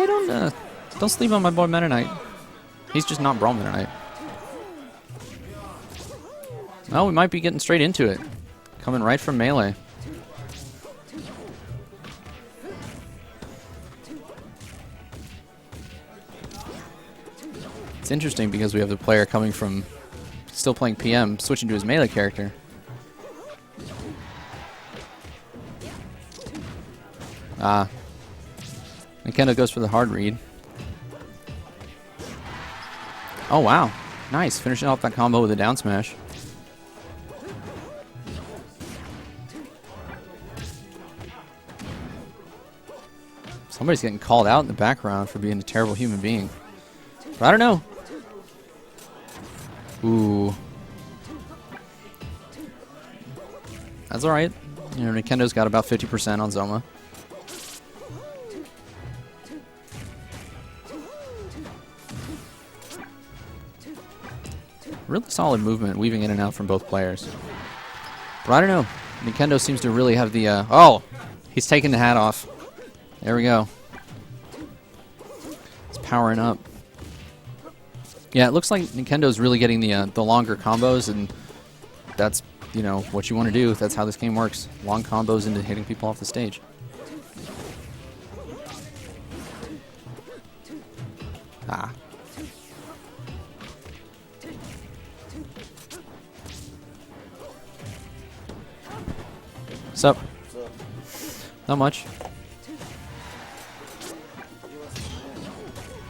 Hey, don't sleep on my boy Meta Knight. He's just not Brawl Meta Knight. Oh, we might be getting straight into it. Coming right from melee. It's interesting because we have the player coming from still playing PM, switching to his melee character. Ninkendo goes for the hard read. Oh, wow. Nice. Finishing off that combo with a down smash. Somebody's getting called out in the background for being a terrible human being. But I don't know. Ooh. That's alright. You know, Ninkendo's got about 50% on Zoma. Really solid movement, weaving in and out from both players. But I don't know. Ninkendo seems to really have the... oh! He's taking the hat off. There we go. It's powering up. Yeah, it looks like Ninkendo's really getting the longer combos, and that's, you know, what you want to do. That's how this game works. Long combos into hitting people off the stage. Ah. What's up? Not much.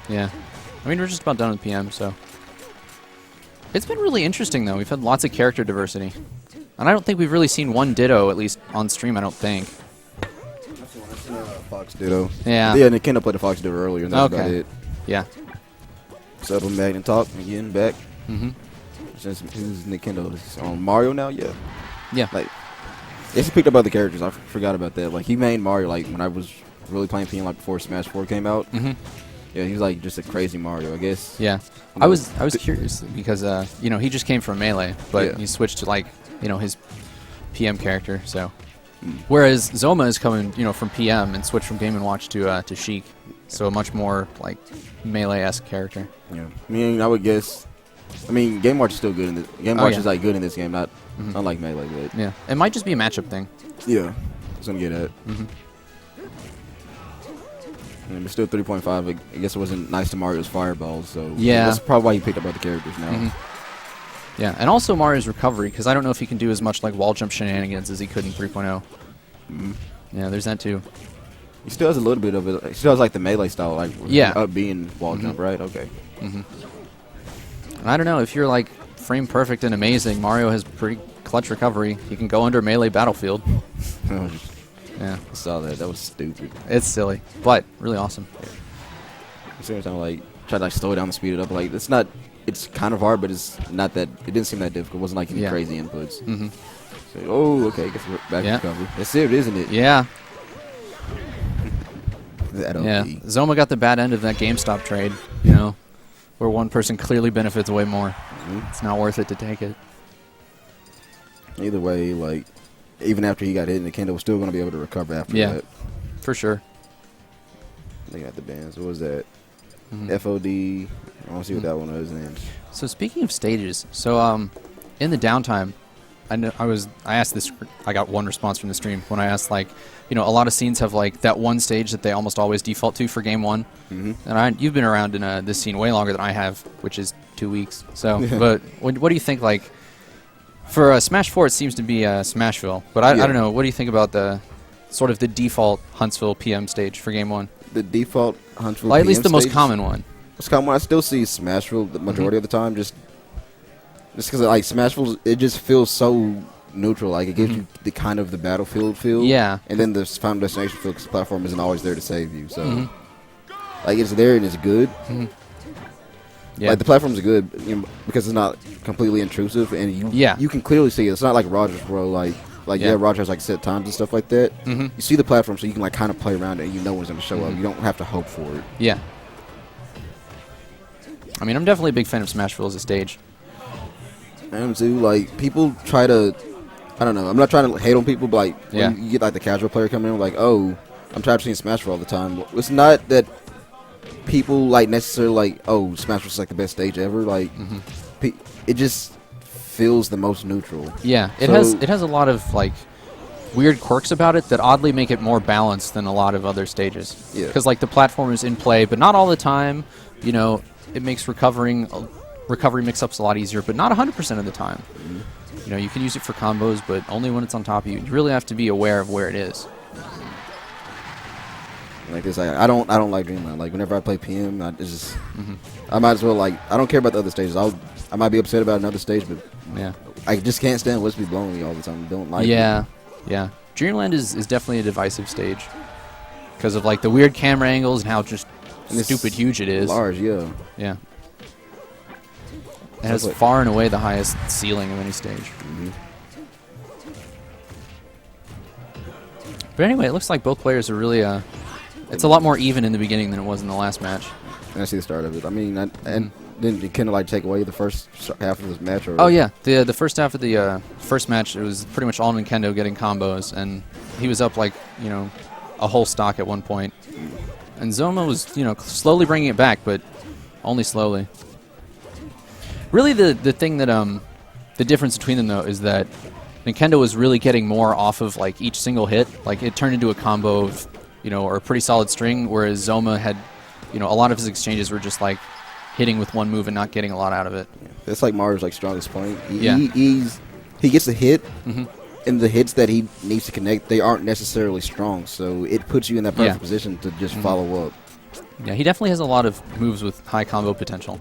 Yeah. I mean, we're just about done with PM, so. It's been really interesting, though. We've had lots of character diversity. And I don't think we've really seen one Ditto, at least on stream, I don't think. I've seen Fox Ditto. Yeah. Yeah, Ninkendo played the Fox Ditto earlier, and that's about it. Yeah. So I'm back and talk again, back. Mm-hmm. Since who's Ninkendo? Is on Mario now? Yeah. Yeah. Like, he picked up other characters. I forgot about that. Like, he made Mario, like, when I was really playing PM, like, before Smash 4 came out. Mm-hmm. Yeah, he was, like, just a crazy Mario, I guess. Yeah. I was curious because, you know, he just came from Melee, but he switched to, like, you know, his PM character, so. Whereas Zoma is coming, you know, from PM and switched from Game & Watch to Sheik. So a much more, like, Melee-esque character. Yeah. I mean, I would guess... I mean, Game Watch is still good in this. Game Watch is, like, good in this game, not unlike Melee, but... Yeah. It might just be a matchup thing. Yeah. That's what I'm getting at. And it's still 3.5. I guess it wasn't nice to Mario's fireballs, so... Yeah. That's probably why you picked up other characters now. Yeah, and also Mario's recovery, because I don't know if he can do as much like wall jump shenanigans as he could in 3.0. Yeah, there's that too. He still has a little bit of it. He still has like the melee style, like up being wall jump, right? Okay. I don't know if you're like frame perfect and amazing. Mario has pretty clutch recovery. He can go under melee battlefield. Yeah, I saw that. That was stupid. It's silly, but really awesome. Same time, like try to like slow it down and speed it up. Like it's not. It's kind of hard, but it's not that. It didn't seem that difficult. It wasn't like any crazy inputs. So, oh, okay. Guess we're back to recovery. That's it, isn't it? Yeah. That Zoma got the bad end of that GameStop trade. You know, where one person clearly benefits way more. It's not worth it to take it. Either way, like even after he got hit, Ninkendo was still going to be able to recover after that. For sure. They got the bands. What was that? FOD. I want to see what that one was. So speaking of stages, so in the downtime, I asked this. I got one response from the stream when I asked, like, you know, a lot of scenes have like that one stage that they almost always default to for game one. And you've been around in this scene way longer than I have, which is 2 weeks. So, but what do you think? Like, for Smash 4, it seems to be Smashville, but I don't know. What do you think about the sort of the default Huntsville PM stage for game one? The default Huntsville, well, at least the PM most stage? common one. Most common one. I still see Smashville the majority of the time, just because like Smashville, it just feels so neutral. Like it gives you the kind of the battlefield feel. Yeah. And then the final destination feel because the platform isn't always there to save you. So like it's there and it's good. Yeah. Like the platforms are good, you know, because it's not completely intrusive and you can clearly see it. It's not like Rogers, bro. Like Rogers has like set times and stuff like that. You see the platform, so you can like kind of play around it and you know when it's going to show up. You don't have to hope for it. Yeah. I mean, I'm definitely a big fan of Smashville as a stage. I am too. Like, people try to... I don't know. I'm not trying to hate on people, but like, when you get like the casual player coming in, like, oh, I'm tired of seeing Smashville all the time. It's not that people like necessarily like, oh, Smash Bros. Like the best stage ever. Like, it just feels the most neutral. Yeah, it has a lot of like weird quirks about it that oddly make it more balanced than a lot of other stages. Yeah. Because like the platform is in play, but not all the time. You know, it makes recovery mix-ups a lot easier, but not 100% of the time. You know, you can use it for combos, but only when it's on top of you. You really have to be aware of where it is. Like this, I don't like Dreamland. Like whenever I play PM, it's just I might as well like I don't care about the other stages. I might be upset about another stage, but yeah, I just can't stand Wispy blowing me all the time. Don't like. Yeah, yeah. Dreamland is definitely a divisive stage because of like the weird camera angles and how just stupid huge it is. Large, yeah. Yeah. It has far and away the highest ceiling of any stage. But anyway, it looks like both players are really it's a lot more even in the beginning than it was in the last match. And I see the start of it. I mean, and didn't it kind of like take away the first half of this match? Or oh yeah, the first half of the first match, it was pretty much all Ninkendo getting combos, and he was up like a whole stock at one point, and Zoma was slowly bringing it back, but only slowly. Really, the thing that the difference between them though is that Ninkendo was really getting more off of like each single hit. Like it turned into a combo of or a pretty solid string, whereas Zoma had a lot of his exchanges were just like hitting with one move and not getting a lot out of it. That's like Mario's like strongest point. He gets a hit, and the hits that he needs to connect, they aren't necessarily strong, so it puts you in that perfect position to just follow up. Yeah, he definitely has a lot of moves with high combo potential.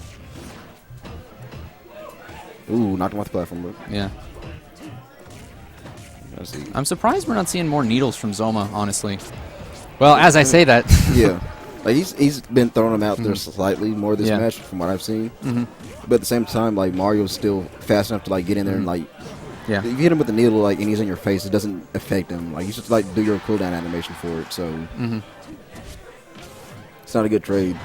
Ooh, knocked him off the platform, bro. Yeah. Let's see. I'm surprised we're not seeing more needles from Zoma, honestly. Well, as I say that. Yeah. Like he's been throwing them out there slightly more this match from what I've seen. But at the same time, like Mario's still fast enough to like get in there and like if you hit him with the needle like and he's in your face, it doesn't affect him. Like you just like do your cooldown animation for it. So it's not a good trade.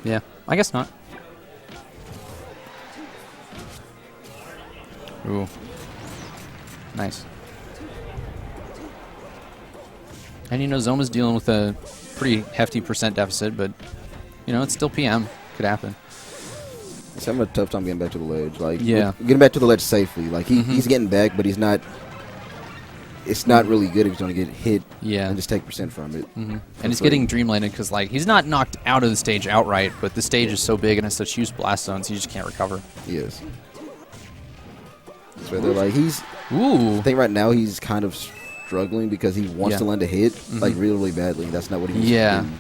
Yeah, I guess not. Ooh. Nice. And Zoma's dealing with a pretty hefty percent deficit, but it's still PM. Could happen. He's having a tough time getting back to the ledge. Like getting back to the ledge safely. Like he's getting back, but he's not. It's not really good if he's going to get hit and just take percent from it. And he's getting dreamlanded because like he's not knocked out of the stage outright, but the stage is so big and has such huge blast zones, he just can't recover. Yes. So they're like Ooh. I think right now he's kind of struggling because he wants to land a hit like really, really badly. That's not what he's doing.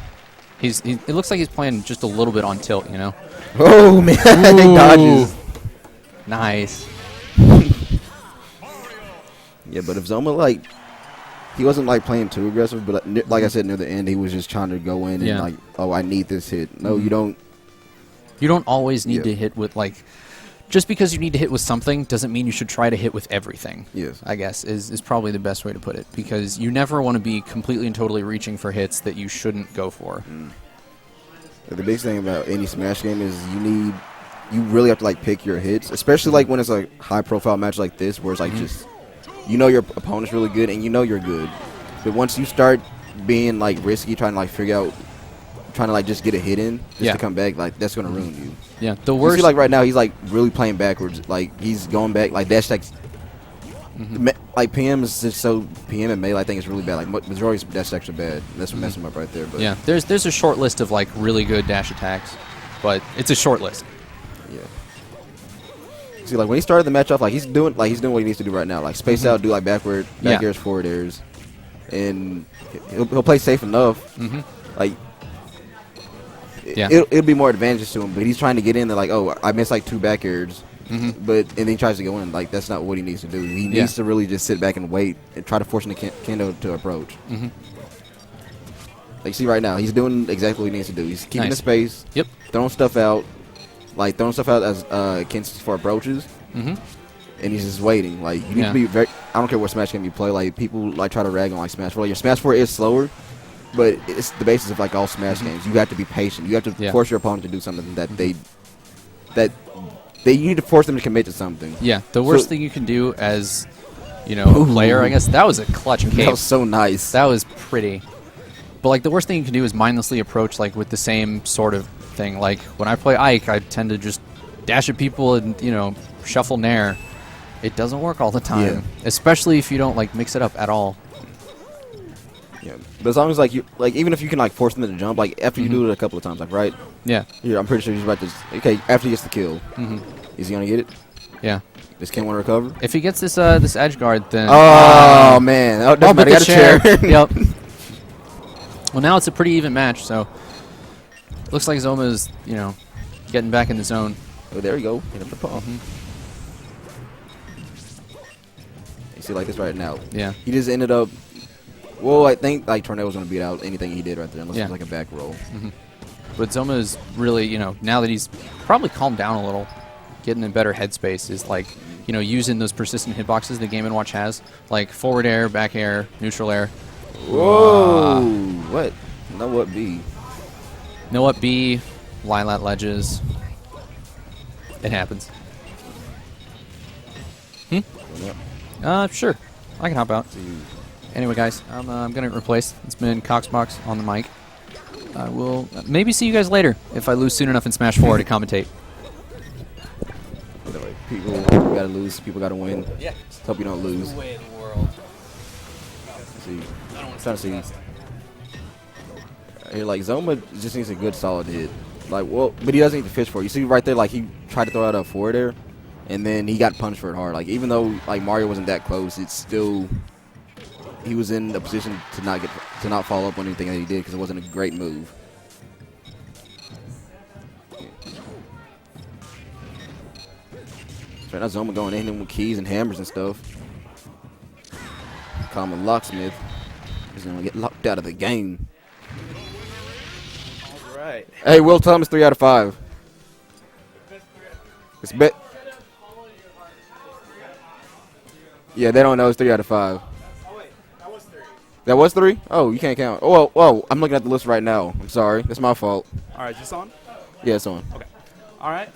It looks like he's playing just a little bit on tilt, Oh man, he dodges. Nice. Yeah, but if Zoma like he wasn't like playing too aggressive, but like I said near the end, he was just trying to go in and like, oh, I need this hit. No, you don't. You don't always need to hit with like. Just because you need to hit with something doesn't mean you should try to hit with everything. Yes. I guess is probably the best way to put it, because you never want to be completely and totally reaching for hits that you shouldn't go for. The biggest thing about any Smash game is you really have to like pick your hits, especially like when it's a high profile match like this where it's like just your opponent's really good and you're good. But once you start being like risky, trying to like figure out trying to like just get a hit in just to come back, like that's gonna ruin you. Yeah, the worst. You see, like right now, he's like really playing backwards. Like he's going back, like dash attacks. Like PM is just so PM and melee, I think it's really bad. Like majority of dash attacks are bad. That's what messing him up right there. But yeah, there's a short list of like really good dash attacks, but it's a short list. Yeah. See, like when he started the match off, like he's doing what he needs to do right now. Like space out, do like back airs, forward airs, and he'll play safe enough. Like. It'll be more advantageous to him, but he's trying to get in there like, oh, I missed like 2 back airs, but and then he tries to go in. Like that's not what he needs to do. He needs to really just sit back and wait and try to force Ninkendo to approach. Like see right now, he's doing exactly what he needs to do. He's keeping the space, throwing stuff out as Ken64 approaches, and he's just waiting. Like you need to be very. I don't care what Smash game you play. Like people like try to rag on like Smash 4. Like your Smash 4 is slower. But it's the basis of like all Smash games. You have to be patient. You have to force your opponent to do something that you need to force them to commit to something. Yeah, the worst thing you can do as a player, I guess, that was a clutch kick. That was so nice. That was pretty. But like the worst thing you can do is mindlessly approach like with the same sort of thing. Like when I play Ike, I tend to just dash at people and shuffle nair. It doesn't work all the time, especially if you don't like mix it up at all. Yeah, but as long as like you even if you can like force them to jump, like after you do it a couple of times, like right? Yeah. Yeah, I'm pretty sure he's about to. Okay, after he gets the kill, is he gonna get it? Yeah. This can't want to recover. If he gets this this edge guard, then man, oh, doesn't matter. the Got a chair. Yep. Well, now it's a pretty even match, so looks like Zoma's getting back in the zone. Oh, there you go. Hit up the paw. You see, like this right now. Yeah. He just ended up. Well, I think like Tornado was gonna beat out anything he did right there, unless it was like a back roll. But Zoma is really, now that he's probably calmed down a little, getting in better headspace, is like, using those persistent hitboxes the Game & Watch has, like forward air, back air, neutral air. Whoa! What? No what B? No what B? Lilat ledges. It happens. Sure. I can hop out. Anyway, guys, I'm going to replace. It's been Coxbox on the mic. I will maybe see you guys later if I lose soon enough in Smash 4 to commentate. People gotta lose. People gotta win. Yeah. Hope you don't lose. No way in the world. See, trying to see. Here, like Zoma just needs a good solid hit. Like, well, but he doesn't need to fish for it. You see right there, like he tried to throw out a forward air, and then he got punished for it hard. Like even though like Mario wasn't that close, it's still he was in a position to not follow up on anything that he did because it wasn't a great move. Right now, Zoma going in with keys and hammers and stuff. Call him a locksmith. He's gonna get locked out of the game. All right. Hey, Will, tell him it's 3 out of 5. It's bet. Yeah, they don't know it's 3 out of 5. Oh wait, that was 3. That was 3? Oh, you can't count. Oh, whoa, I'm looking at the list right now. I'm sorry. That's my fault. All right, is this on? Yeah, it's on. Okay. All right.